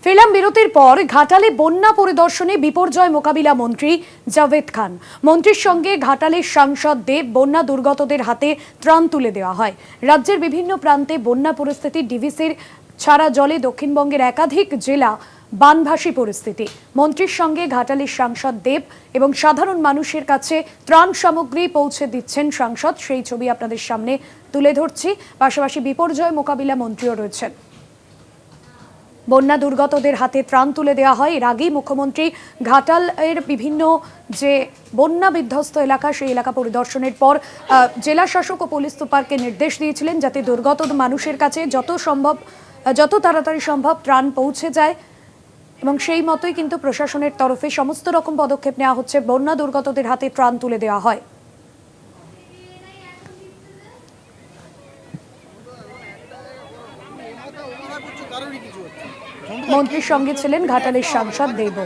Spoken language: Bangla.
ফিরলাম বিরতির পর ঘাটালে বন্যা পরিদর্শনে বিপর্যয় মোকাবিলা মন্ত্রী জাভেদ খান। মন্ত্রীর সঙ্গে ঘাটালের সাংসদ দেব বন্যা দুর্গতদের হাতে ত্রাণ তুলে দেওয়া হয়। রাজ্যের বিভিন্ন প্রান্তে বন্যা পরিস্থিতি, ডিভিসির ছাড়া জলে দক্ষিণবঙ্গের একাধিক জেলা বানভাসী পরিস্থিতি। মন্ত্রীর সঙ্গে ঘাটালের সাংসদ দেব এবং সাধারণ মানুষের কাছে ত্রাণ সামগ্রী পৌঁছে দিচ্ছেন সাংসদ, সেই ছবি আপনাদের সামনে তুলে ধরছি। পাশাপাশি বিপর্যয় মোকাবিলা মন্ত্রীও রয়েছেন। বন্যা দুর্গতদের হাতে ত্রাণ তুলে দেওয়া হয়। এর আগেই মুখ্যমন্ত্রী ঘাটালের বিভিন্ন যে বন্যা বিধ্বস্ত এলাকা, সেই এলাকা পরিদর্শনের পর জেলা শাসক ও পুলিশ সুপারকে নির্দেশ দিয়েছিলেন যাতে দুর্গত মানুষের কাছে যত তাড়াতাড়ি সম্ভব ত্রাণ পৌঁছে যায়, এবং সেই মতোই কিন্তু প্রশাসনের তরফে সমস্ত রকম পদক্ষেপ নেওয়া হচ্ছে। বন্যা দুর্গতদের হাতে ত্রাণ তুলে দেওয়া হয়। মন্ত্রীর সঙ্গে ছিলেন ঘাটালের সাংসদ দেব।